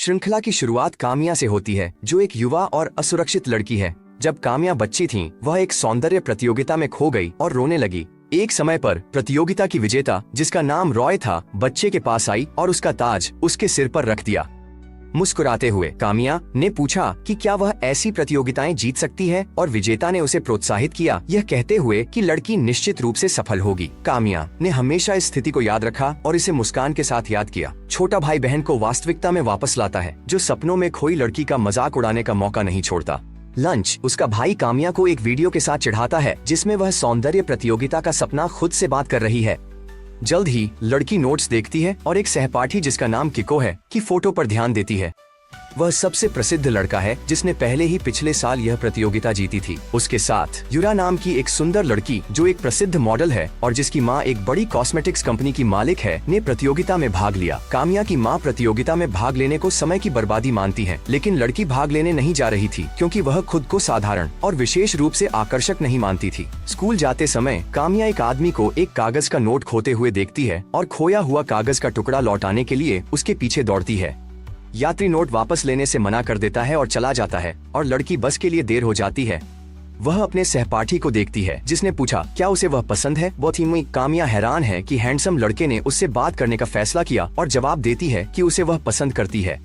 श्रृंखला की शुरुआत कामिया से होती है, जो एक युवा और असुरक्षित लड़की है। जब कामिया बच्ची थी, वह एक सौंदर्य प्रतियोगिता में खो गई और रोने लगी। एक समय पर प्रतियोगिता की विजेता, जिसका नाम रॉय था, बच्चे के पास आई और उसका ताज उसके सिर पर रख दिया। मुस्कुराते हुए कामिया ने पूछा कि क्या वह ऐसी प्रतियोगिताएं जीत सकती है, और विजेता ने उसे प्रोत्साहित किया, यह कहते हुए कि लड़की निश्चित रूप से सफल होगी। कामिया ने हमेशा इस स्थिति को याद रखा और इसे मुस्कान के साथ याद किया। छोटा भाई बहन को वास्तविकता में वापस लाता है, जो सपनों में खोई लड़की का मजाक उड़ाने का मौका नहीं छोड़ता। लंच। उसका भाई कामिया को एक वीडियो के साथ चिढ़ाता है, जिसमें वह सौंदर्य प्रतियोगिता का सपना खुद से बात कर रही है। जल्द ही लड़की नोट्स देखती है और एक सहपाठी, जिसका नाम किको है, की फोटो पर ध्यान देती है। वह सबसे प्रसिद्ध लड़का है, जिसने पहले ही पिछले साल यह प्रतियोगिता जीती थी। उसके साथ युरा नाम की एक सुंदर लड़की, जो एक प्रसिद्ध मॉडल है और जिसकी माँ एक बड़ी कॉस्मेटिक्स कंपनी की मालिक है, ने प्रतियोगिता में भाग लिया। कामिया की माँ प्रतियोगिता में भाग लेने को समय की बर्बादी मानती है, लेकिन लड़की भाग लेने नहीं जा रही थी, क्योंकि वह खुद को साधारण और विशेष रूप से आकर्षक नहीं मानती थी। स्कूल जाते समय कामिया एक आदमी को एक कागज का नोट खोते हुए देखती है और खोया हुआ कागज का टुकड़ा लौटाने के लिए उसके पीछे दौड़ती है। यात्री नोट वापस लेने से मना कर देता है और चला जाता है, और लड़की बस के लिए देर हो जाती है। वह अपने सहपाठी को देखती है, जिसने पूछा क्या उसे वह पसंद है। वो थी। कामिया हैरान है कि हैंडसम लड़के ने उससे बात करने का फैसला किया और जवाब देती है कि उसे वह पसंद करती है।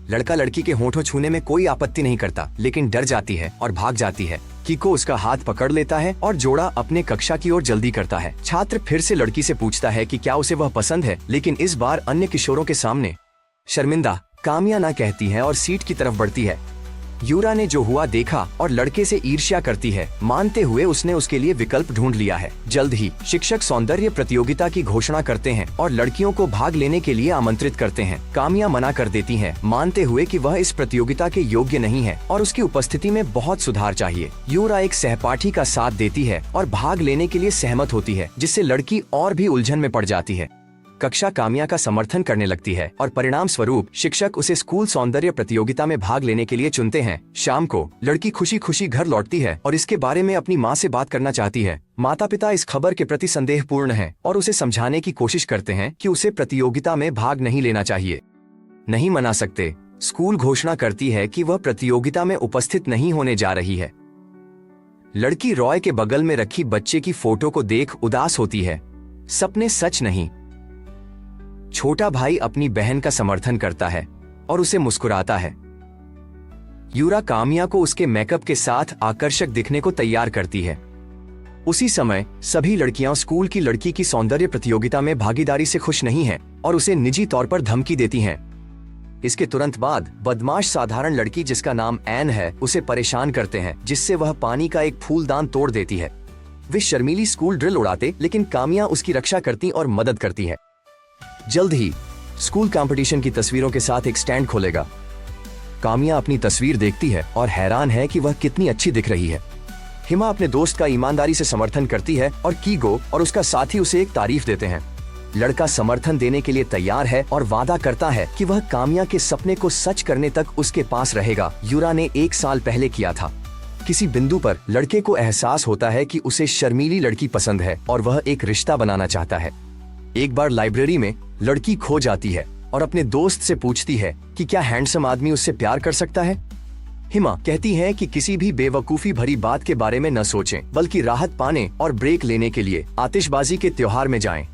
लड़का लड़की के होठों छूने में कोई आपत्ति नहीं करता, लेकिन डर जाती है और भाग जाती है। किको उसका हाथ पकड़ लेता है और जोड़ा अपने कक्षा की ओर जल्दी करता है। छात्र फिर से लड़की से पूछता है कि क्या उसे वह पसंद है, लेकिन इस बार अन्य किशोरों के सामने। शर्मिंदा कामिया ना कहती है और सीट की तरफ बढ़ती है। यूरा ने जो हुआ देखा और लड़के से ईर्ष्या करती है, मानते हुए उसने उसके लिए विकल्प ढूंढ लिया है। जल्द ही शिक्षक सौंदर्य प्रतियोगिता की घोषणा करते हैं और लड़कियों को भाग लेने के लिए आमंत्रित करते हैं। कामिया मना कर देती है, मानते हुए कि वह इस प्रतियोगिता के योग्य नहीं है और उसकी उपस्थिति में बहुत सुधार चाहिए। यूरा एक सहपाठी का साथ देती है और भाग लेने के लिए सहमत होती है, जिससे लड़की और भी उलझन में पड़ जाती है। कक्षा कामिया का समर्थन करने लगती है और परिणाम स्वरूप शिक्षक उसे स्कूल सौंदर्य प्रतियोगिता में भाग लेने के लिए चुनते हैं। शाम को लड़की खुशी खुशी घर लौटती है और इसके बारे में अपनी माँ से बात करना चाहती है। माता पिता इस खबर के प्रति संदेहपूर्ण हैं और उसे समझाने की कोशिश करते हैं कि उसे प्रतियोगिता में भाग नहीं लेना चाहिए। नहीं मना सकते। स्कूल घोषणा करती है कि वह प्रतियोगिता में उपस्थित नहीं होने जा रही है। लड़की रॉय के बगल में रखी बच्चे की फोटो को देख उदास होती है। सपने सच नहीं। छोटा भाई अपनी बहन का समर्थन करता है और उसे मुस्कुराता है। यूरा कामिया को उसके मेकअप के साथ आकर्षक दिखने को तैयार करती है। उसी समय सभी लड़कियां स्कूल की लड़की की सौंदर्य प्रतियोगिता में भागीदारी से खुश नहीं हैं और उसे निजी तौर पर धमकी देती हैं। इसके तुरंत बाद बदमाश साधारण लड़की, जिसका नाम एन है, उसे परेशान करते हैं, जिससे वह पानी का एक फूलदान तोड़ देती है। वे शर्मीली स्कूल ड्रिल उड़ाते, लेकिन कामिया उसकी रक्षा करती और मदद करती है। जल्द ही स्कूल कंपटीशन की तस्वीरों के साथ एक स्टैंड खोलेगा। कामिया अपनी तस्वीर देखती है और हैरान है कि वह कितनी अच्छी दिख रही है। हिमा अपने दोस्त का ईमानदारी से समर्थन करती है और कीगो और उसका साथी उसे एक तारीफ देते हैं। लड़का समर्थन देने के लिए तैयार है और वादा करता है कि वह कामिया के सपने को सच करने तक उसके पास रहेगा। यूरा ने 1 साल पहले किया था। किसी बिंदु पर लड़के को एहसास होता है कि उसे शर्मीली लड़की पसंद है और वह एक रिश्ता बनाना चाहता है। एक बार लाइब्रेरी में लड़की खो जाती है और अपने दोस्त से पूछती है कि क्या हैंडसम आदमी उससे प्यार कर सकता है। हिमा कहती है कि किसी भी बेवकूफी भरी बात के बारे में न सोचें, बल्कि राहत पाने और ब्रेक लेने के लिए आतिशबाजी के त्योहार में जाएं।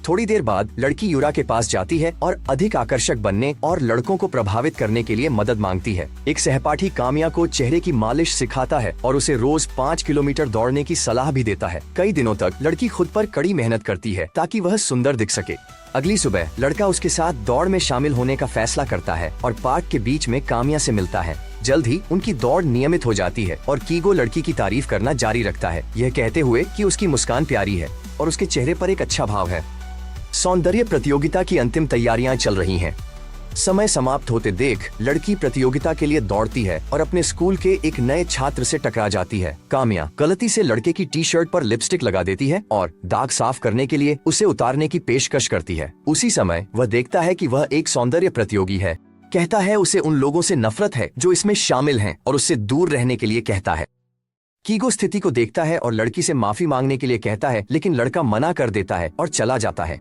थोड़ी देर बाद लड़की यूरा के पास जाती है और अधिक आकर्षक बनने और लड़कों को प्रभावित करने के लिए मदद मांगती है। एक सहपाठी कामिया को चेहरे की मालिश सिखाता है और उसे रोज 5 किलोमीटर दौड़ने की सलाह भी देता है। कई दिनों तक लड़की खुद पर कड़ी मेहनत करती है ताकि वह सुंदर दिख सके। अगली सुबह लड़का उसके साथ दौड़ में शामिल होने का फैसला करता है और पार्क के बीच में कामिया से मिलता है। जल्द ही उनकी दौड़ नियमित हो जाती है और कीगो लड़की की तारीफ करना जारी रखता है, यह कहते हुए कि उसकी मुस्कान प्यारी है और उसके चेहरे पर एक अच्छा भाव है। सौंदर्य प्रतियोगिता की अंतिम तैयारियां चल रही हैं। समय समाप्त होते देख लड़की प्रतियोगिता के लिए दौड़ती है और अपने स्कूल के एक नए छात्र से टकरा जाती है। कामिया गलती से लड़के की टी शर्ट पर लिपस्टिक लगा देती है और दाग साफ करने के लिए उसे उतारने की पेशकश करती है। उसी समय वह देखता है कि वह एक सौंदर्य प्रतियोगी है। कहता है उसे उन लोगों से नफरत है जो इसमें शामिल हैं और उससे दूर रहने के लिए कहता है। कीगो स्थिति को देखता है और लड़की से माफी मांगने के लिए कहता है, लेकिन लड़का मना कर देता है और चला जाता है।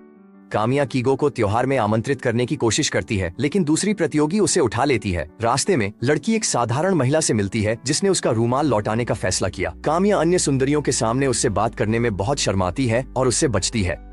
कामिया कीगो को त्योहार में आमंत्रित करने की कोशिश करती है, लेकिन दूसरी प्रतियोगी उसे उठा लेती है। रास्ते में लड़की एक साधारण महिला से मिलती है जिसने उसका रूमाल लौटाने का फैसला किया। कामिया अन्य सुंदरियों के सामने उससे बात करने में बहुत शर्माती है और उससे बचती है।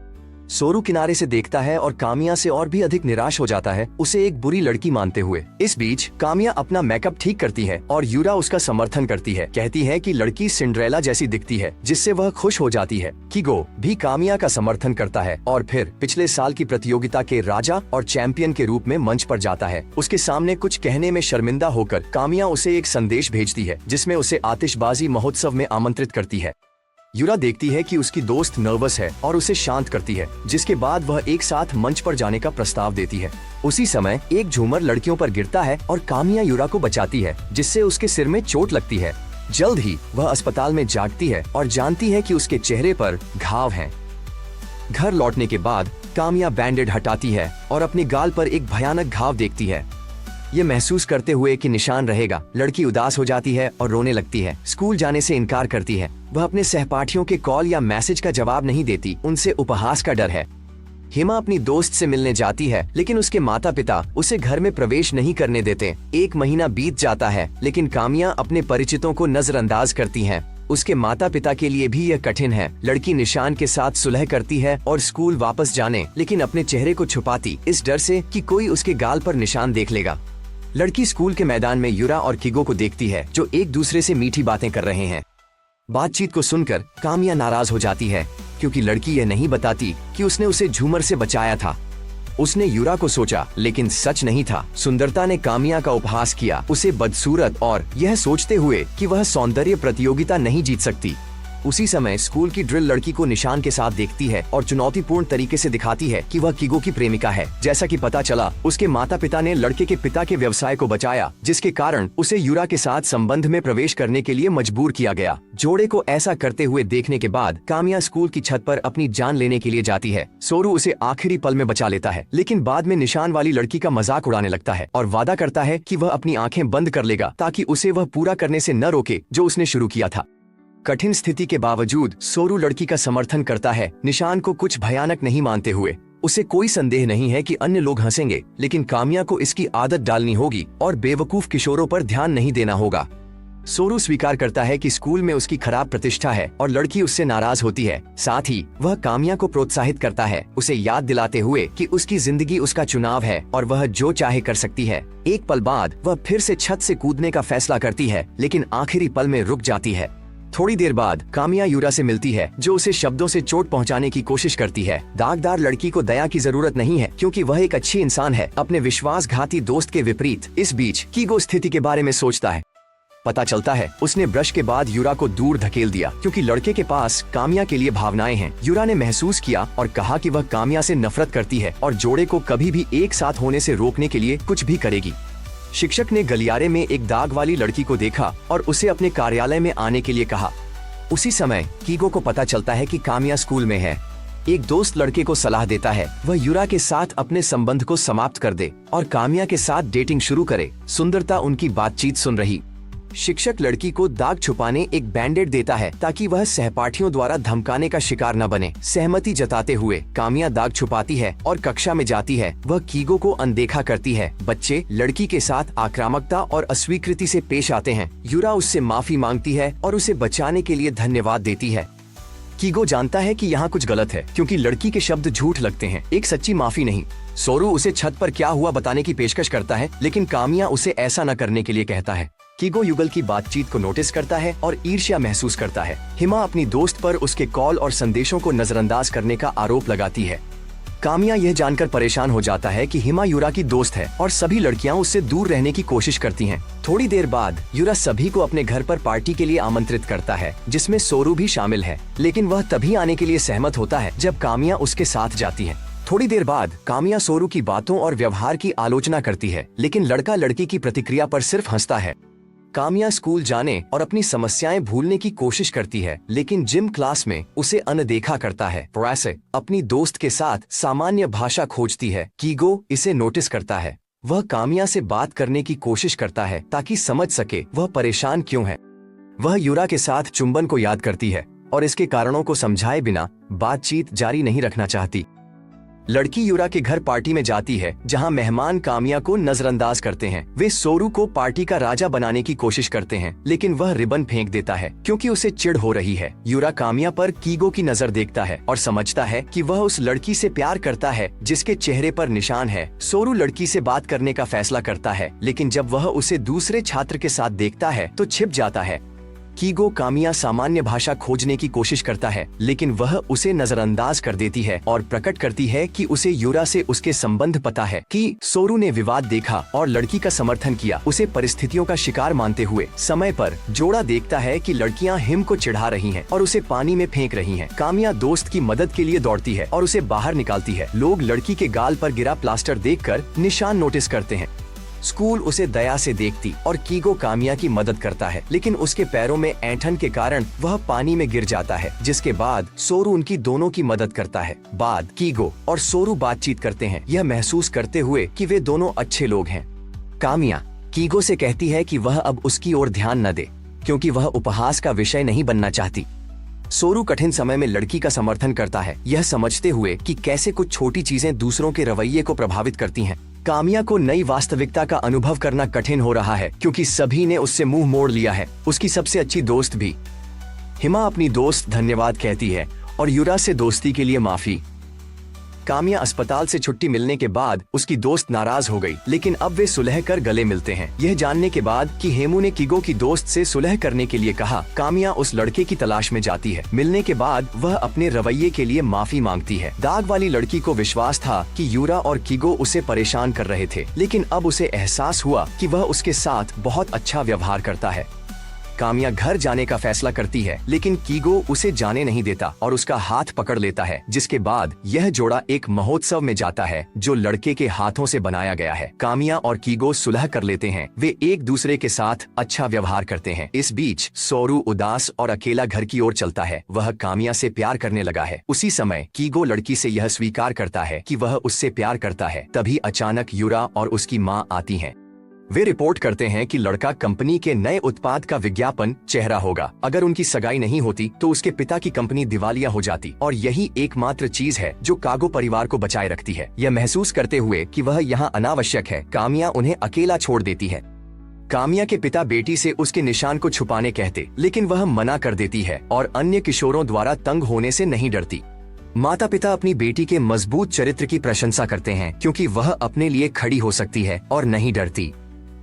सोरू किनारे से देखता है और कामिया से और भी अधिक निराश हो जाता है, उसे एक बुरी लड़की मानते हुए। इस बीच कामिया अपना मेकअप ठीक करती है और यूरा उसका समर्थन करती है, कहती है कि लड़की सिंड्रेला जैसी दिखती है, जिससे वह खुश हो जाती है। कीगो भी कामिया का समर्थन करता है और फिर पिछले साल की प्रतियोगिता के राजा और चैंपियन के रूप में मंच पर जाता है। उसके सामने कुछ कहने में शर्मिंदा होकर कामिया उसे एक संदेश भेजती है जिसमें उसे आतिशबाजी महोत्सव में आमंत्रित करती है। यूरा देखती है कि उसकी दोस्त नर्वस है और उसे शांत करती है, जिसके बाद वह एक साथ मंच पर जाने का प्रस्ताव देती है। उसी समय एक झूमर लड़कियों पर गिरता है और कामिया यूरा को बचाती है, जिससे उसके सिर में चोट लगती है। जल्द ही वह अस्पताल में जागती है और जानती है कि उसके चेहरे पर घाव हैं। घर लौटने के बाद कामिया बैंडेड हटाती है और अपने गाल पर एक भयानक घाव देखती है। ये महसूस करते हुए कि निशान रहेगा, लड़की उदास हो जाती है और रोने लगती है। स्कूल जाने से इनकार करती है। वह अपने सहपाठियों के कॉल या मैसेज का जवाब नहीं देती, उनसे उपहास का डर है। हिमा अपनी दोस्त से मिलने जाती है, लेकिन उसके माता पिता उसे घर में प्रवेश नहीं करने देते। एक महीना बीत जाता है, लेकिन कामिया अपने परिचितों को नजरअंदाज करती हैं। उसके माता पिता के लिए भी यह कठिन है। लड़की निशान के साथ सुलह करती है और स्कूल वापस जाने, लेकिन अपने चेहरे को छुपाती, इस डर से कि कोई उसके गाल पर निशान देख लेगा। लड़की स्कूल के मैदान में यूरा और कीगो को देखती है, जो एक दूसरे से मीठी बातें कर रहे हैं। बातचीत को सुनकर कामिया नाराज हो जाती है, क्योंकि लड़की यह नहीं बताती कि उसने उसे झूमर से बचाया था। उसने यूरा को सोचा, लेकिन सच नहीं था। सुंदरता ने कामिया का उपहास किया, उसे बदसूरत, और यह सोचते हुए कि वह सौंदर्य प्रतियोगिता नहीं जीत सकती। उसी समय स्कूल की ड्रिल लड़की को निशान के साथ देखती है और चुनौतीपूर्ण तरीके से दिखाती है कि वह कीगो की प्रेमिका है। जैसा कि पता चला, उसके माता पिता ने लड़के के पिता के व्यवसाय को बचाया, जिसके कारण उसे यूरा के साथ संबंध में प्रवेश करने के लिए मजबूर किया गया। जोड़े को ऐसा करते हुए देखने के बाद कामिया स्कूल की छत पर अपनी जान लेने के लिए जाती है। सोरू उसे आखिरी पल में बचा लेता है, लेकिन बाद में निशान वाली लड़की का मजाक उड़ाने लगता है और वादा करता है कि वह अपनी आंखें बंद कर लेगा ताकि उसे वह पूरा करने से न रोके जो उसने शुरू किया था। कठिन स्थिति के बावजूद सोरू लड़की का समर्थन करता है, निशान को कुछ भयानक नहीं मानते हुए। उसे कोई संदेह नहीं है कि अन्य लोग हंसेंगे, लेकिन कामिया को इसकी आदत डालनी होगी और बेवकूफ किशोरों पर ध्यान नहीं देना होगा। सोरू स्वीकार करता है कि स्कूल में उसकी खराब प्रतिष्ठा है और लड़की उससे नाराज होती है। साथ ही वह कामिया को प्रोत्साहित करता है, उसे याद दिलाते हुए कि उसकी जिंदगी उसका चुनाव है और वह जो चाहे कर सकती है। एक पल बाद वह फिर से छत से कूदने का फैसला करती है, लेकिन आखिरी पल में रुक जाती है। थोड़ी देर बाद कामिया यूरा से मिलती है, जो उसे शब्दों से चोट पहुंचाने की कोशिश करती है। दागदार लड़की को दया की जरूरत नहीं है, क्योंकि वह एक अच्छी इंसान है, अपने विश्वासघाती दोस्त के विपरीत। इस बीच कीगो स्थिति के बारे में सोचता है। पता चलता है उसने ब्रश के बाद यूरा को दूर धकेल दिया, क्योंकि लड़के के पास कामिया के लिए भावनाएं हैं। यूरा ने महसूस किया और कहा कि वह कामिया से नफरत करती है और जोड़े को कभी भी एक साथ होने से रोकने के लिए कुछ भी करेगी। शिक्षक ने गलियारे में एक दाग वाली लड़की को देखा और उसे अपने कार्यालय में आने के लिए कहा। उसी समय कीगो को पता चलता है कि कामिया स्कूल में है। एक दोस्त लड़के को सलाह देता है वह यूरा के साथ अपने संबंध को समाप्त कर दे और कामिया के साथ डेटिंग शुरू करे। सुंदरता उनकी बातचीत सुन रही। शिक्षक लड़की को दाग छुपाने एक बैंडेड देता है ताकि वह सहपाठियों द्वारा धमकाने का शिकार न बने। सहमति जताते हुए कामिया दाग छुपाती है और कक्षा में जाती है। वह कीगो को अनदेखा करती है। बच्चे लड़की के साथ आक्रामकता और अस्वीकृति से पेश आते हैं। यूरा उससे माफी मांगती है और उसे बचाने के लिए धन्यवाद देती है। कीगो जानता है कि यहाँ कुछ गलत है, क्योंकि लड़की के शब्द झूठ लगते हैं, एक सच्ची माफी नहीं। सोरू उसे छत पर क्या हुआ बताने की पेशकश करता है, लेकिन कामिया उसे ऐसा न करने के लिए कहता है। कीगो युगल की बातचीत को नोटिस करता है और ईर्ष्या महसूस करता है। हिमा अपनी दोस्त पर उसके कॉल और संदेशों को नजरअंदाज करने का आरोप लगाती है। कामिया यह जानकर परेशान हो जाता है कि हिमा यूरा की दोस्त है और सभी लड़कियां उससे दूर रहने की कोशिश करती हैं। थोड़ी देर बाद यूरा सभी को अपने घर पर पार्टी के लिए आमंत्रित करता है, जिसमें सोरू भी शामिल है, लेकिन वह तभी आने के लिए सहमत होता है जब कामिया उसके साथ जाती है। थोड़ी देर बाद कामिया सोरू की बातों और व्यवहार की आलोचना करती है, लेकिन लड़का लड़की की प्रतिक्रिया पर सिर्फ हंसता है। कामिया स्कूल जाने और अपनी समस्याएं भूलने की कोशिश करती है, लेकिन जिम क्लास में उसे अनदेखा करता है। वैसे अपनी दोस्त के साथ सामान्य भाषा खोजती है। कीगो इसे नोटिस करता है। वह कामिया से बात करने की कोशिश करता है ताकि समझ सके वह परेशान क्यों है। वह यूरा के साथ चुंबन को याद करती है और इसके कारणों को समझाए बिना बातचीत जारी नहीं रखना चाहती। लड़की यूरा के घर पार्टी में जाती है जहां मेहमान कामिया को नजरअंदाज करते हैं। वे सोरू को पार्टी का राजा बनाने की कोशिश करते हैं, लेकिन वह रिबन फेंक देता है क्योंकि उसे चिढ़ हो रही है। यूरा कामिया पर कीगो की नजर देखता है और समझता है कि वह उस लड़की से प्यार करता है जिसके चेहरे पर निशान है। सोरू लड़की से बात करने का फैसला करता है, लेकिन जब वह उसे दूसरे छात्र के साथ देखता है तो छिप जाता है। कीगो कामिया सामान्य भाषा खोजने की कोशिश करता है, लेकिन वह उसे नजरअंदाज कर देती है और प्रकट करती है कि उसे यूरा से उसके संबंध पता है कि सोरू ने विवाद देखा और लड़की का समर्थन किया। उसे परिस्थितियों का शिकार मानते हुए समय पर जोड़ा देखता है कि लड़कियां हिम को चिढ़ा रही हैं और उसे पानी में फेंक रही हैं। कामिया दोस्त की मदद के लिए दौड़ती है और उसे बाहर निकालती है। लोग लड़की के गाल पर गिरा प्लास्टर देखकर निशान नोटिस करते हैं। स्कूल उसे दया से देखती और कीगो कामिया की मदद करता है, लेकिन उसके पैरों में ऐंठन के कारण वह पानी में गिर जाता है, जिसके बाद सोरू उनकी दोनों की मदद करता है। बाद कीगो और सोरू बातचीत करते हैं, यह महसूस करते हुए कि वे दोनों अच्छे लोग हैं। कामिया कीगो से कहती है कि वह अब उसकी ओर ध्यान न दे क्योंकि वह उपहास का विषय नहीं बनना चाहती। सोरू कठिन समय में लड़की का समर्थन करता है, यह समझते हुए कि कैसे कुछ छोटी चीजें दूसरों के रवैये को प्रभावित करती हैं। कामिया को नई वास्तविकता का अनुभव करना कठिन हो रहा है क्योंकि सभी ने उससे मुंह मोड़ लिया है, उसकी सबसे अच्छी दोस्त भी। हिमा अपनी दोस्त धन्यवाद कहती है और यूरा से दोस्ती के लिए माफी। कामिया अस्पताल से छुट्टी मिलने के बाद उसकी दोस्त नाराज हो गई, लेकिन अब वे सुलह कर गले मिलते हैं। यह जानने के बाद कि हेमू ने कीगो की दोस्त से सुलह करने के लिए कहा, कामिया उस लड़के की तलाश में जाती है। मिलने के बाद वह अपने रवैये के लिए माफी मांगती है। दाग वाली लड़की को विश्वास था कि यूरा और कीगो उसे परेशान कर रहे थे, लेकिन अब उसे एहसास हुआ कि वह उसके साथ बहुत अच्छा व्यवहार करता है। कामिया घर जाने का फैसला करती है, लेकिन कीगो उसे जाने नहीं देता और उसका हाथ पकड़ लेता है, जिसके बाद यह जोड़ा एक महोत्सव में जाता है जो लड़के के हाथों से बनाया गया है। कामिया और कीगो सुलह कर लेते हैं, वे एक दूसरे के साथ अच्छा व्यवहार करते हैं। इस बीच सोरू उदास और अकेला घर की ओर चलता है, वह कामिया से प्यार करने लगा है। उसी समय कीगो लड़की से यह स्वीकार करता है कि वह उससे प्यार करता है। तभी अचानक यूरा और उसकी माँ आती हैं। वे रिपोर्ट करते हैं कि लड़का कंपनी के नए उत्पाद का विज्ञापन चेहरा होगा। अगर उनकी सगाई नहीं होती तो उसके पिता की कंपनी दिवालिया हो जाती और यही एकमात्र चीज है जो कागो परिवार को बचाए रखती है। यह महसूस करते हुए कि वह यहाँ अनावश्यक है, कामिया उन्हें अकेला छोड़ देती है। कामिया के पिता बेटी से उसके निशान को छुपाने कहते, लेकिन वह मना कर देती है और अन्य किशोरों द्वारा तंग होने से नहीं डरती। माता पिता अपनी बेटी के मजबूत चरित्र की प्रशंसा करते हैं क्योंकि वह अपने लिए खड़ी हो सकती है और नहीं डरती।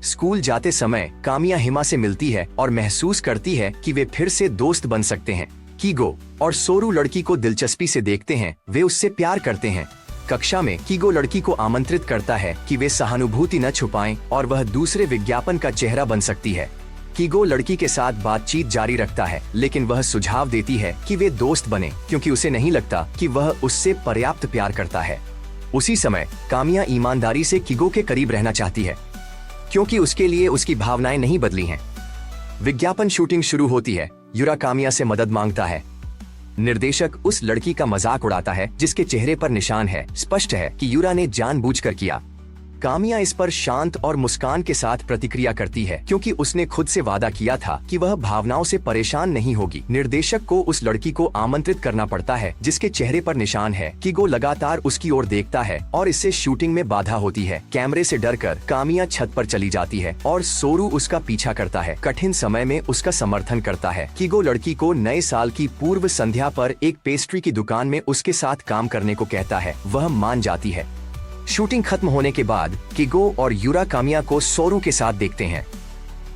स्कूल जाते समय कामिया हिमा से मिलती है और महसूस करती है कि वे फिर से दोस्त बन सकते हैं। कीगो और सोरू लड़की को दिलचस्पी से देखते हैं, वे उससे प्यार करते हैं। कक्षा में कीगो लड़की को आमंत्रित करता है कि वे सहानुभूति न छुपाएं और वह दूसरे विज्ञापन का चेहरा बन सकती है। कीगो लड़की के साथ बातचीत जारी रखता है, लेकिन वह सुझाव देती है कि वे दोस्त बने क्योंकि उसे नहीं लगता कि वह उससे पर्याप्त प्यार करता है। उसी समय कामिया ईमानदारी से कीगो के करीब रहना चाहती है क्योंकि उसके लिए उसकी भावनाएं नहीं बदली हैं। विज्ञापन शूटिंग शुरू होती है। यूरा कामिया से मदद मांगता है। निर्देशक उस लड़की का मजाक उड़ाता है जिसके चेहरे पर निशान है। स्पष्ट है कि यूरा ने जानबूझकर किया। कामिया इस पर शांत और मुस्कान के साथ प्रतिक्रिया करती है क्योंकि उसने खुद से वादा किया था कि वह भावनाओं से परेशान नहीं होगी। निर्देशक को उस लड़की को आमंत्रित करना पड़ता है जिसके चेहरे पर निशान है। कीगो लगातार उसकी ओर देखता है और इससे शूटिंग में बाधा होती है। कैमरे से डरकर कामिया छत पर चली जाती है और सोरू उसका पीछा करता है, कठिन समय में उसका समर्थन करता है। कीगो लड़की को नए साल की पूर्व संध्या पर एक पेस्ट्री की दुकान में उसके साथ काम करने को कहता है, वह मान जाती है। शूटिंग खत्म होने के बाद कीगो और यूरा कामिया को सोरू के साथ देखते हैं।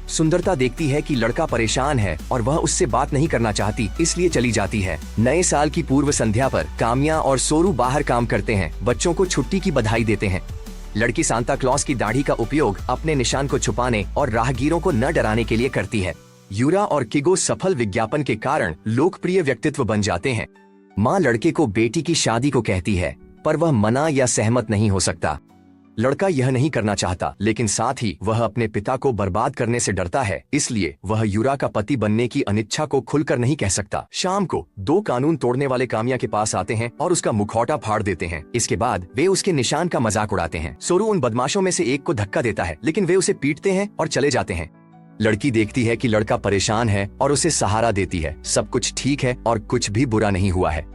सुंदरता देखती है कि लड़का परेशान है और वह उससे बात नहीं करना चाहती, इसलिए चली जाती है। नए साल की पूर्व संध्या पर कामिया और सोरू बाहर काम करते हैं, बच्चों को छुट्टी की बधाई देते हैं। लड़की सांता क्लॉज की दाढ़ी का उपयोग अपने निशान को छुपाने और राहगीरों को न डराने के लिए करती है। यूरा और कीगो सफल विज्ञापन के कारण लोकप्रिय व्यक्तित्व बन जाते हैं। माँ लड़के को बेटी की शादी को कहती है, पर वह मना या सहमत नहीं हो सकता। लड़का यह नहीं करना चाहता, लेकिन साथ ही वह अपने पिता को बर्बाद करने से डरता है, इसलिए वह यूरा का पति बनने की अनिच्छा को खुलकर नहीं कह सकता। शाम को दो कानून तोड़ने वाले कामिया के पास आते हैं और उसका मुखौटा फाड़ देते हैं। इसके बाद वे उसके निशान का मजाक उड़ाते हैं। सोरू उन बदमाशों में से एक को धक्का देता है, लेकिन वे उसे पीटते हैं और चले जाते हैं। लड़की देखती है कि लड़का परेशान है और उसे सहारा देती है। सब कुछ ठीक है और कुछ भी बुरा नहीं हुआ है।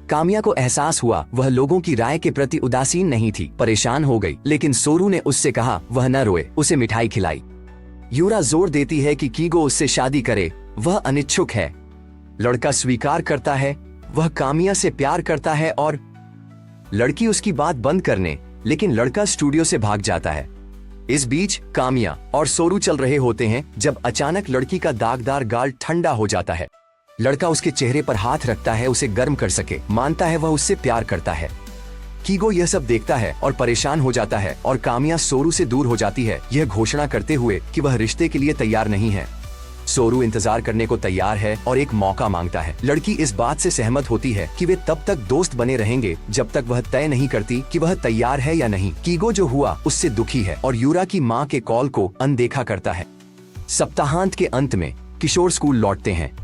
कामिया को एहसास हुआ वह लोगों की राय के प्रति उदासीन नहीं थी, परेशान हो गई, लेकिन सोरू ने उससे कहा वह न रोए, उसे मिठाई खिलाई। यूरा जोर देती है कि कीगो उससे शादी करे, वह अनिच्छुक है। लड़का स्वीकार करता है, वह कामिया से प्यार करता है और लड़की उसकी बात बंद करने, लेकिन लड़का स्टूडियो से भाग जाता है। इस बीच कामिया और सोरू चल रहे होते हैं जब अचानक लड़की का दागदार गाल ठंडा हो जाता है। लड़का उसके चेहरे पर हाथ रखता है उसे गर्म कर सके, मानता है वह उससे प्यार करता है। कीगो यह सब देखता है और परेशान हो जाता है और कामिया सोरू से दूर हो जाती है, यह घोषणा करते हुए कि वह रिश्ते के लिए तैयार नहीं है। सोरू इंतजार करने को तैयार है और एक मौका मांगता है। लड़की इस बात से सहमत होती है कि वे तब तक दोस्त बने रहेंगे जब तक वह तय नहीं करती कि वह तैयार है या नहीं। कीगो जो हुआ उससे दुखी है और यूरा की माँ के कॉल को अनदेखा करता है। सप्ताहांत के अंत में किशोर स्कूल लौटते हैं।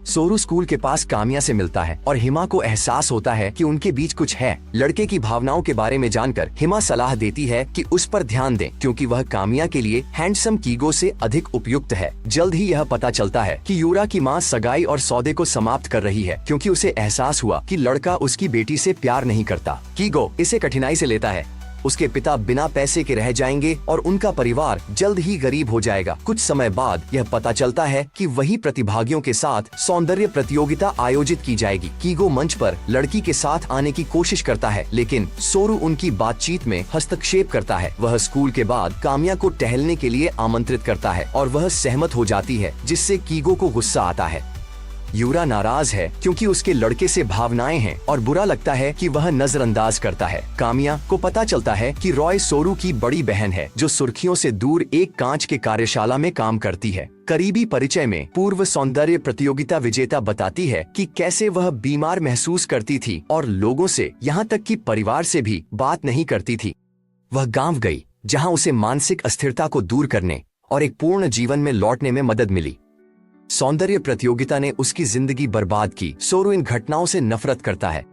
सोरू स्कूल के पास कामिया से मिलता है और हिमा को एहसास होता है कि उनके बीच कुछ है। लड़के की भावनाओं के बारे में जानकर हिमा सलाह देती है कि उस पर ध्यान दें क्योंकि वह कामिया के लिए हैंडसम कीगो से अधिक उपयुक्त है। जल्द ही यह पता चलता है कि यूरा की माँ सगाई और सौदे को समाप्त कर रही है क्योंकि उसे एहसास हुआ कि लड़का उसकी बेटी से प्यार नहीं करता। कीगो इसे कठिनाई से लेता है। उसके पिता बिना पैसे के रह जाएंगे और उनका परिवार जल्द ही गरीब हो जाएगा। कुछ समय बाद यह पता चलता है कि वही प्रतिभागियों के साथ सौंदर्य प्रतियोगिता आयोजित की जाएगी। कीगो मंच पर लड़की के साथ आने की कोशिश करता है, लेकिन सोरू उनकी बातचीत में हस्तक्षेप करता है। वह स्कूल के बाद कामिया को टहलने के लिए आमंत्रित करता है और वह सहमत हो जाती है, जिससे कीगो को गुस्सा आता है। यूरा नाराज है क्योंकि उसके लड़के से भावनाएं हैं और बुरा लगता है कि वह नजरअंदाज करता है। कामिया को पता चलता है कि रॉय सोरू की बड़ी बहन है जो सुर्खियों से दूर एक कांच के कार्यशाला में काम करती है। करीबी परिचय में पूर्व सौंदर्य प्रतियोगिता विजेता बताती है कि कैसे वह बीमार महसूस करती थी और लोगों से, यहाँ तक कि परिवार से भी बात नहीं करती थी। वह गांव गई जहाँ उसे मानसिक अस्थिरता को दूर करने और एक पूर्ण जीवन में लौटने में मदद मिली। सौंदर्य प्रतियोगिता ने उसकी जिंदगी बर्बाद की। सोरू इन घटनाओं से नफरत करता है।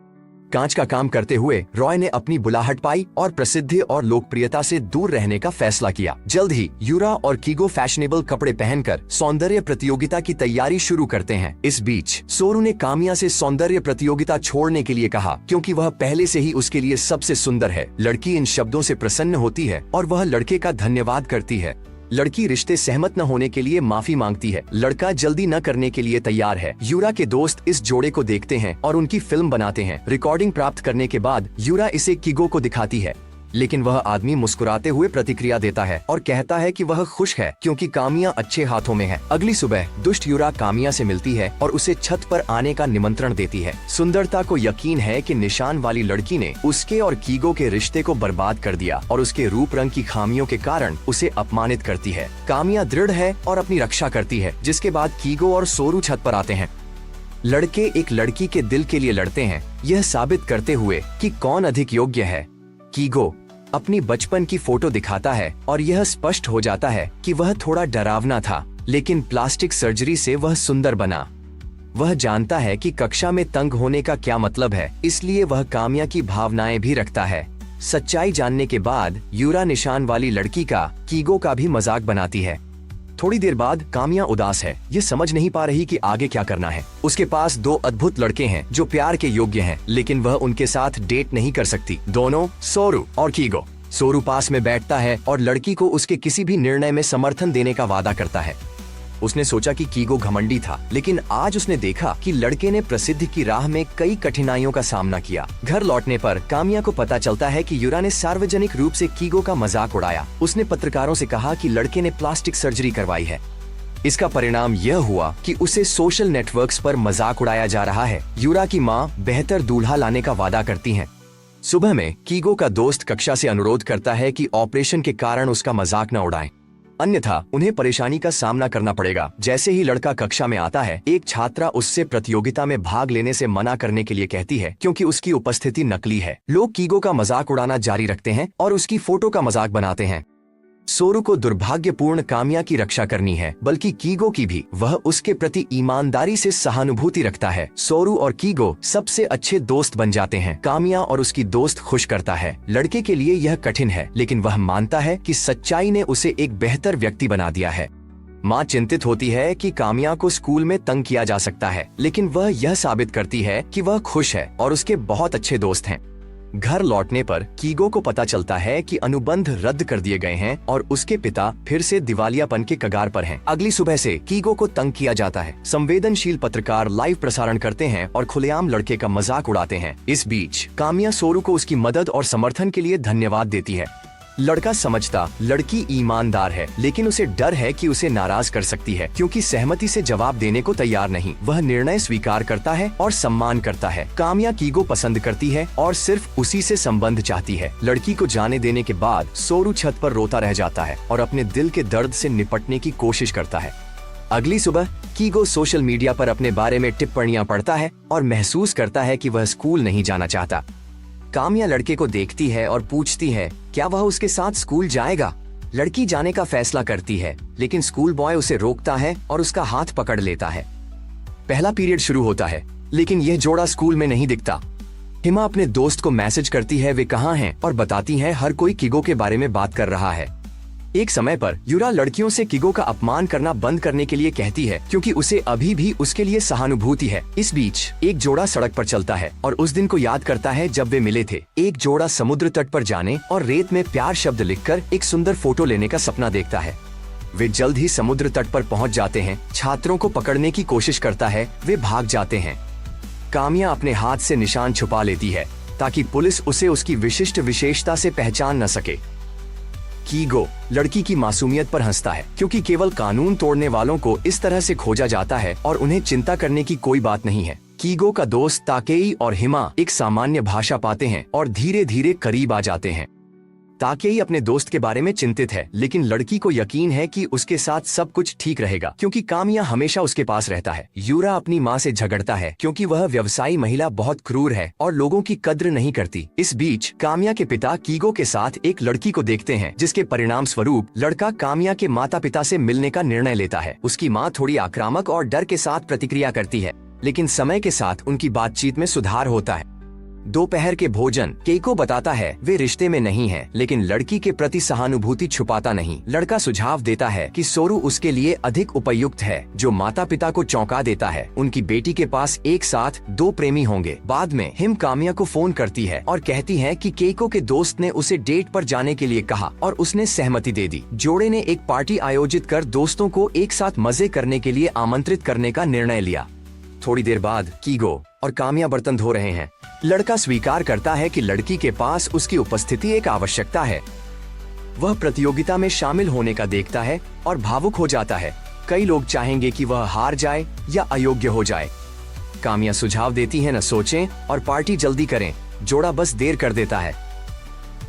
कांच का काम करते हुए रॉय ने अपनी बुलाहट पाई और प्रसिद्धि और लोकप्रियता से दूर रहने का फैसला किया। जल्द ही यूरा और कीगो फैशनेबल कपड़े पहनकर सौंदर्य प्रतियोगिता की तैयारी शुरू करते हैं। इस बीच सोरू ने कामिया से सौंदर्य प्रतियोगिता छोड़ने के लिए कहा क्योंकि वह पहले से ही उसके लिए सबसे सुंदर है। लड़की इन शब्दों से प्रसन्न होती है और वह लड़के का धन्यवाद करती है। लड़की रिश्ते सहमत न होने के लिए माफी मांगती है। लड़का जल्दी न करने के लिए तैयार है। यूरा के दोस्त इस जोड़े को देखते हैं और उनकी फिल्म बनाते हैं। रिकॉर्डिंग प्राप्त करने के बाद यूरा इसे कीगो को दिखाती है, लेकिन वह आदमी मुस्कुराते हुए प्रतिक्रिया देता है और कहता है कि वह खुश है क्योंकि कामिया अच्छे हाथों में है। अगली सुबह दुष्ट यूरा कामिया से मिलती है और उसे छत पर आने का निमंत्रण देती है। सुंदरता को यकीन है कि निशान वाली लड़की ने उसके और कीगो के रिश्ते को बर्बाद कर दिया और उसके रूप रंग की खामियों के कारण उसे अपमानित करती है। कामिया दृढ़ है और अपनी रक्षा करती है, जिसके बाद कीगो और सोरू छत पर आते हैं। लड़के एक लड़की के दिल के लिए लड़ते हैं, यह साबित करते हुए कि कौन अधिक योग्य है। कीगो अपनी बचपन की फोटो दिखाता है और यह स्पष्ट हो जाता है कि वह थोड़ा डरावना था, लेकिन प्लास्टिक सर्जरी से वह सुंदर बना। वह जानता है कि कक्षा में तंग होने का क्या मतलब है, इसलिए वह कामिया की भावनाएं भी रखता है। सच्चाई जानने के बाद यूरा निशान वाली लड़की का कीगो का भी मजाक बनाती है। थोड़ी देर बाद कामिया उदास है, ये समझ नहीं पा रही कि आगे क्या करना है। उसके पास दो अद्भुत लड़के हैं जो प्यार के योग्य हैं, लेकिन वह उनके साथ डेट नहीं कर सकती। दोनों सोरू और कीगो। सोरू पास में बैठता है और लड़की को उसके किसी भी निर्णय में समर्थन देने का वादा करता है। उसने सोचा कि कीगो घमंडी था, लेकिन आज उसने देखा कि लड़के ने प्रसिद्धि की राह में कई कठिनाइयों का सामना किया। घर लौटने पर कामिया को पता चलता है कि यूरा ने सार्वजनिक रूप से कीगो का मजाक उड़ाया। उसने पत्रकारों से कहा कि लड़के ने प्लास्टिक सर्जरी करवाई है। इसका परिणाम यह हुआ कि उसे सोशल नेटवर्क्स पर मजाक उड़ाया जा रहा है। यूरा की माँ बेहतर दूल्हा लाने का वादा करती हैं। सुबह में कीगो का दोस्त कक्षा से अनुरोध करता है कि ऑपरेशन के कारण उसका मजाक न उड़ाएं, अन्यथा उन्हें परेशानी का सामना करना पड़ेगा। जैसे ही लड़का कक्षा में आता है, एक छात्रा उससे प्रतियोगिता में भाग लेने से मना करने के लिए कहती है क्योंकि उसकी उपस्थिति नकली है। लोग कीगो का मजाक उड़ाना जारी रखते हैं और उसकी फोटो का मजाक बनाते हैं। सोरू को दुर्भाग्यपूर्ण कामिया की रक्षा करनी है, बल्कि कीगो की भी। वह उसके प्रति ईमानदारी से सहानुभूति रखता है। सोरू और कीगो सबसे अच्छे दोस्त बन जाते हैं। कामिया और उसकी दोस्त खुश करता है। लड़के के लिए यह कठिन है, लेकिन वह मानता है कि सच्चाई ने उसे एक बेहतर व्यक्ति बना दिया है। माँ चिंतित होती है कि कामिया को स्कूल में तंग किया जा सकता है, लेकिन वह यह साबित करती है कि वह खुश है और उसके बहुत अच्छे दोस्त हैं। घर लौटने पर कीगो को पता चलता है कि अनुबंध रद्द कर दिए गए हैं और उसके पिता फिर से दिवालियापन के कगार पर हैं। अगली सुबह से कीगो को तंग किया जाता है। संवेदनशील पत्रकार लाइव प्रसारण करते हैं और खुलेआम लड़के का मजाक उड़ाते हैं। इस बीच कामिया सोरू को उसकी मदद और समर्थन के लिए धन्यवाद देती है। लड़का समझता लड़की ईमानदार है, लेकिन उसे डर है कि उसे नाराज कर सकती है क्योंकि सहमति से जवाब देने को तैयार नहीं। वह निर्णय स्वीकार करता है और सम्मान करता है। कामिया कीगो पसंद करती है और सिर्फ उसी से संबंध चाहती है। लड़की को जाने देने के बाद सोरू छत पर रोता रह जाता है और अपने दिल के दर्द से निपटने की कोशिश करता है। अगली सुबह कीगो सोशल मीडिया पर अपने बारे में टिप्पणियां पढ़ता है और महसूस करता है कि वह स्कूल नहीं जाना चाहता। कामिया लड़के को देखती है और पूछती है क्या वह उसके साथ स्कूल जाएगा। लड़की जाने का फैसला करती है, लेकिन स्कूल बॉय उसे रोकता है और उसका हाथ पकड़ लेता है। पहला पीरियड शुरू होता है, लेकिन यह जोड़ा स्कूल में नहीं दिखता। हिमा अपने दोस्त को मैसेज करती है वे कहाँ हैं और बताती है हर कोई कीगो के बारे में बात कर रहा है। एक समय पर यूरा लड़कियों से कीगो का अपमान करना बंद करने के लिए कहती है क्योंकि उसे अभी भी उसके लिए सहानुभूति है। इस बीच एक जोड़ा सड़क पर चलता है और उस दिन को याद करता है जब वे मिले थे। एक जोड़ा समुद्र तट पर जाने और रेत में प्यार शब्द लिखकर एक सुंदर फोटो लेने का सपना देखता है। वे जल्द ही समुद्र तट पर पहुंच जाते हैं। छात्रों को पकड़ने की कोशिश करता है, वे भाग जाते हैं। कामिया अपने हाथ से निशान छुपा लेती है ताकि पुलिस उसे उसकी विशिष्ट विशेषता से पहचान न सके। कीगो लड़की की मासूमियत पर हंसता है क्योंकि केवल कानून तोड़ने वालों को इस तरह से खोजा जाता है और उन्हें चिंता करने की कोई बात नहीं है। कीगो का दोस्त ताकेई और हिमा एक सामान्य भाषा पाते हैं और धीरे धीरे करीब आ जाते हैं। ताकेई अपने दोस्त के बारे में चिंतित है, लेकिन लड़की को यकीन है कि उसके साथ सब कुछ ठीक रहेगा क्योंकि कामिया हमेशा उसके पास रहता है। यूरा अपनी माँ से झगड़ता है क्योंकि वह व्यवसायी महिला बहुत क्रूर है और लोगों की कद्र नहीं करती। इस बीच कामिया के पिता कीगो के साथ एक लड़की को देखते हैं, जिसके परिणाम स्वरूप लड़का कामिया के माता पिता से मिलने का निर्णय लेता है। उसकी माँ थोड़ी आक्रामक और डर के साथ प्रतिक्रिया करती है, लेकिन समय के साथ उनकी बातचीत में सुधार होता है। दोपहर के भोजन केको बताता है वे रिश्ते में नहीं हैं, लेकिन लड़की के प्रति सहानुभूति छुपाता नहीं। लड़का सुझाव देता है कि सोरू उसके लिए अधिक उपयुक्त है, जो माता पिता को चौंका देता है। उनकी बेटी के पास एक साथ 2 प्रेमी होंगे। बाद में हिम कामिया को फोन करती है और कहती है कि केको के दोस्त ने उसे डेट पर जाने के लिए कहा और उसने सहमति दे दी। जोड़े ने एक पार्टी आयोजित कर दोस्तों को एक साथ मजे करने के लिए आमंत्रित करने का निर्णय लिया। थोड़ी देर बाद कीगो और कामिया बर्तन धो रहे हैं। लड़का स्वीकार करता है कि लड़की के पास उसकी उपस्थिति एक आवश्यकता है। वह प्रतियोगिता में शामिल होने का देखता है और भावुक हो जाता है। कई लोग चाहेंगे कि वह हार जाए या अयोग्य हो जाए। कामिया सुझाव देती है न सोचें और पार्टी जल्दी करें। जोड़ा बस देर कर देता है।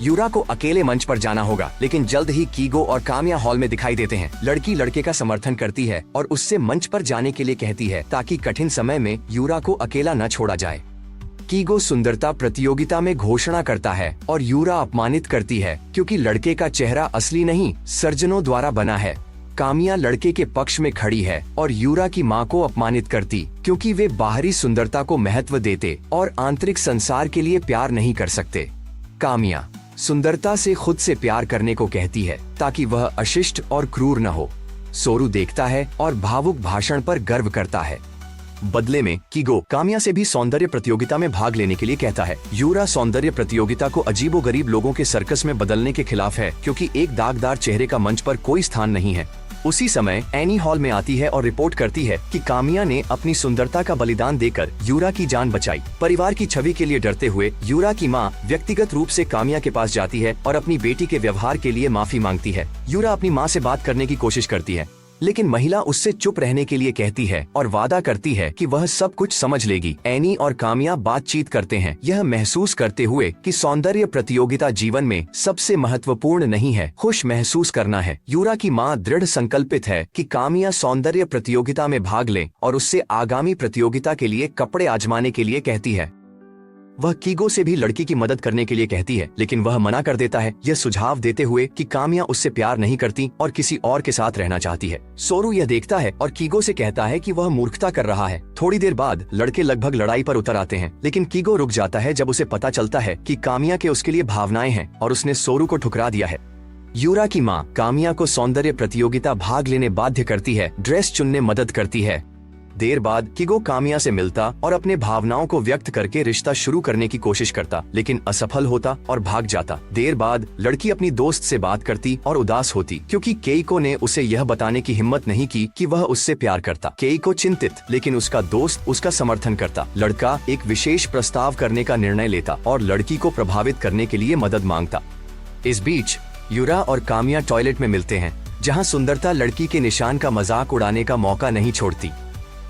यूरा को अकेले मंच पर जाना होगा, लेकिन जल्द ही कीगो और कामिया हॉल में दिखाई देते हैं। लड़की लड़के का समर्थन करती है और उससे मंच पर जाने के लिए कहती है ताकि कठिन समय में यूरा को अकेला न छोड़ा जाए। कीगो सुंदरता प्रतियोगिता में घोषणा करता है और यूरा अपमानित करती है क्योंकि लड़के का चेहरा असली नहीं, सर्जनों द्वारा बना है। कामिया लड़के के पक्ष में खड़ी है और यूरा की माँ को अपमानित करती क्योंकि वे बाहरी सुंदरता को महत्व देते और आंतरिक संसार के लिए प्यार नहीं कर सकते। कामिया सुंदरता से खुद से प्यार करने को कहती है ताकि वह अशिष्ट और क्रूर न हो। सोरू देखता है और भावुक भाषण पर गर्व करता है। बदले में कीगो कामिया से भी सौंदर्य प्रतियोगिता में भाग लेने के लिए कहता है। यूरा सौंदर्य प्रतियोगिता को अजीबोगरीब लोगों के सर्कस में बदलने के खिलाफ है क्योंकि एक दागदार चेहरे का मंच पर कोई स्थान नहीं है। उसी समय एनी हॉल में आती है और रिपोर्ट करती है कि कामिया ने अपनी सुंदरता का बलिदान देकर यूरा की जान बचाई। परिवार की छवि के लिए डरते हुए यूरा की माँ व्यक्तिगत रूप से कामिया के पास जाती है और अपनी बेटी के व्यवहार के लिए माफी मांगती है। यूरा अपनी माँ से बात करने की कोशिश करती है, लेकिन महिला उससे चुप रहने के लिए कहती है और वादा करती है कि वह सब कुछ समझ लेगी। एनी और कामिया बातचीत करते हैं, यह महसूस करते हुए कि सौंदर्य प्रतियोगिता जीवन में सबसे महत्वपूर्ण नहीं है, खुश महसूस करना है। यूरा की माँ दृढ़ संकल्पित है कि कामिया सौंदर्य प्रतियोगिता में भाग ले और उससे आगामी प्रतियोगिता के लिए कपड़े आजमाने के लिए कहती है। वह कीगो से भी लड़की की मदद करने के लिए कहती है, लेकिन वह मना कर देता है, यह सुझाव देते हुए कि कामिया उससे प्यार नहीं करती और किसी और के साथ रहना चाहती है। सोरू यह देखता है और कीगो से कहता है कि वह मूर्खता कर रहा है। थोड़ी देर बाद लड़के लगभग लड़ाई पर उतर आते हैं, लेकिन कीगो रुक जाता है जब उसे पता चलता है कि कामिया के उसके लिए भावनाएं हैं और उसने सोरू को ठुकरा दिया है। यूरा की माँ कामिया को सौंदर्य प्रतियोगिता भाग लेने बाध्य करती है, ड्रेस चुनने मदद करती है। देर बाद किगो कामिया से मिलता और अपने भावनाओं को व्यक्त करके रिश्ता शुरू करने की कोशिश करता, लेकिन असफल होता और भाग जाता। देर बाद लड़की अपनी दोस्त से बात करती और उदास होती क्योंकि केइको ने उसे यह बताने की हिम्मत नहीं की कि वह उससे प्यार करता। केइको चिंतित, लेकिन उसका दोस्त उसका समर्थन करता। लड़का एक विशेष प्रस्ताव करने का निर्णय लेता और लड़की को प्रभावित करने के लिए मदद मांगता। इस बीच यूरा और कामिया टॉयलेट में मिलते हैं, जहाँ सुंदरता लड़की के निशान का मजाक उड़ाने का मौका नहीं छोड़ती।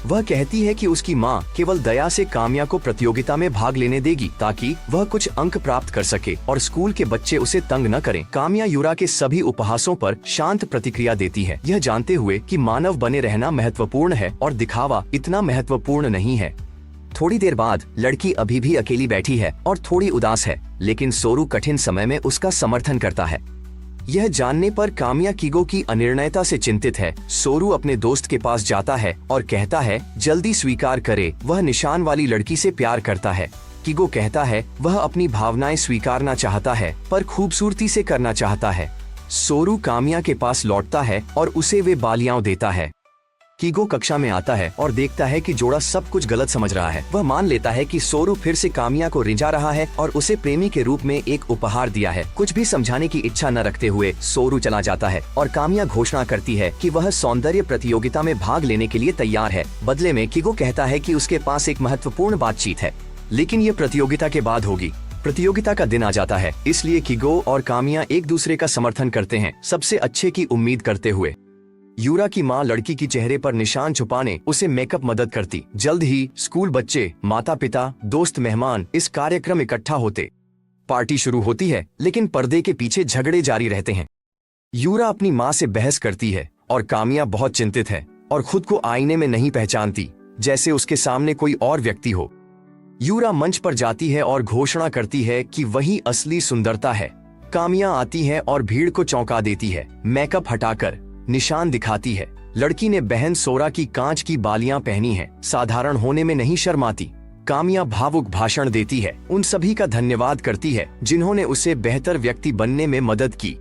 वह कहती है कि उसकी माँ केवल दया से कामिया को प्रतियोगिता में भाग लेने देगी ताकि वह कुछ अंक प्राप्त कर सके और स्कूल के बच्चे उसे तंग न करें। कामिया यूरा के सभी उपहासों पर शांत प्रतिक्रिया देती है, यह जानते हुए कि मानव बने रहना महत्वपूर्ण है और दिखावा इतना महत्वपूर्ण नहीं है। थोड़ी देर बाद लड़की अभी भी अकेली बैठी है और थोड़ी उदास है, लेकिन सोरू कठिन समय में उसका समर्थन करता है। यह जानने पर कामिया किगो की अनिर्णयता से चिंतित है। सोरू अपने दोस्त के पास जाता है और कहता है जल्दी स्वीकार करे, वह निशान वाली लड़की से प्यार करता है। किगो कहता है वह अपनी भावनाएं स्वीकारना चाहता है पर खूबसूरती से करना चाहता है। सोरू कामिया के पास लौटता है और उसे वे बालियां देता है। किगो कक्षा में आता है और देखता है कि जोड़ा सब कुछ गलत समझ रहा है। वह मान लेता है कि सोरू फिर से कामिया को रिझा रहा है और उसे प्रेमी के रूप में एक उपहार दिया है। कुछ भी समझाने की इच्छा न रखते हुए सोरू चला जाता है और कामिया घोषणा करती है कि वह सौंदर्य प्रतियोगिता में भाग लेने के लिए तैयार है। बदले में किगो कहता है कि उसके पास एक महत्वपूर्ण बातचीत है, लेकिन ये प्रतियोगिता के बाद होगी। प्रतियोगिता का दिन आ जाता है, इसलिए किगो और कामिया एक दूसरे का समर्थन करते हैं, सबसे अच्छे की उम्मीद करते हुए। यूरा की माँ लड़की की चेहरे पर निशान छुपाने उसे मेकअप मदद करती। जल्द ही स्कूल बच्चे, माता पिता, दोस्त, मेहमान इस कार्यक्रम इकट्ठा होते। पार्टी शुरू होती है, लेकिन पर्दे के पीछे झगड़े जारी रहते हैं। यूरा अपनी माँ से बहस करती है और कामिया बहुत चिंतित है और खुद को आईने में नहीं पहचानती, जैसे उसके सामने कोई और व्यक्ति हो। यूरा मंच पर जाती है और घोषणा करती है कि वही असली सुंदरता है। कामिया आती है और भीड़ को चौंका देती है, मेकअप हटाकर निशान दिखाती है। लड़की ने बहन सोरा की कांच की बालियां पहनी हैं, साधारण होने में नहीं शर्माती। कामिया भावुक भाषण देती है, उन सभी का धन्यवाद करती है जिन्होंने उसे बेहतर व्यक्ति बनने में मदद की।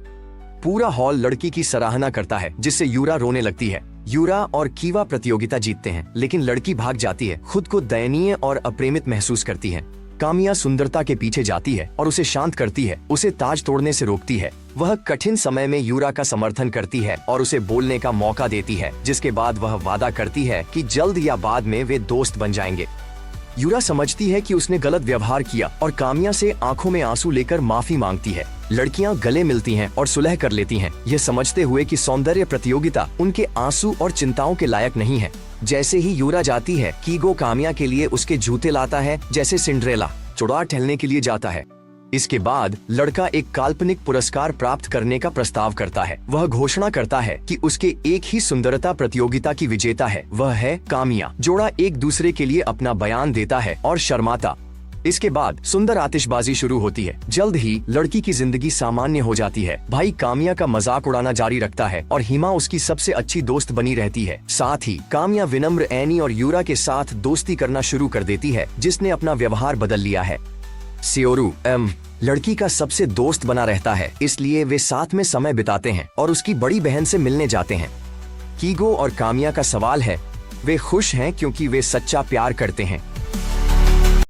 पूरा हॉल लड़की की सराहना करता है, जिससे यूरा रोने लगती है। यूरा और कीवा प्रतियोगिता जीतते हैं, लेकिन लड़की भाग जाती है, खुद को दयनीय और अप्रेमित महसूस करती है। कामिया सुंदरता के पीछे जाती है और उसे शांत करती है, उसे ताज तोड़ने से रोकती है। वह कठिन समय में यूरा का समर्थन करती है और उसे बोलने का मौका देती है, जिसके बाद वह वादा करती है कि जल्द या बाद में वे दोस्त बन जाएंगे। यूरा समझती है कि उसने गलत व्यवहार किया और कामिया से आंखों में आंसू लेकर माफी मांगती है। लड़कियां गले मिलती हैं और सुलह कर लेती हैं, यह समझते हुए कि सौंदर्य प्रतियोगिता उनके आंसू और चिंताओं के लायक नहीं है। जैसे ही यूरा जाती है, कीगो कामिया के लिए उसके जूते लाता है, जैसे सिंड्रेला चुड़ा टहलने के लिए जाता है। इसके बाद लड़का एक काल्पनिक पुरस्कार प्राप्त करने का प्रस्ताव करता है। वह घोषणा करता है कि उसके एक ही सुंदरता प्रतियोगिता की विजेता है, वह है कामिया। जोड़ा एक दूसरे के लिए अपना बयान देता है और शर्माता। इसके बाद सुंदर आतिशबाजी शुरू होती है। जल्द ही लड़की की जिंदगी सामान्य हो जाती है। भाई कामिया का मजाक उड़ाना जारी रखता है और हिमा उसकी सबसे अच्छी दोस्त बनी रहती है। साथ ही कामिया विनम्र एनी और यूरा के साथ दोस्ती करना शुरू कर देती है, जिसने अपना व्यवहार बदल लिया है। सियोरू लड़की का सबसे दोस्त बना रहता है, इसलिए वे साथ में समय बिताते हैं और उसकी बड़ी बहन से मिलने जाते हैं। कीगो और कामिया का सवाल है, वे खुश हैं क्योंकि वे सच्चा प्यार करते हैं।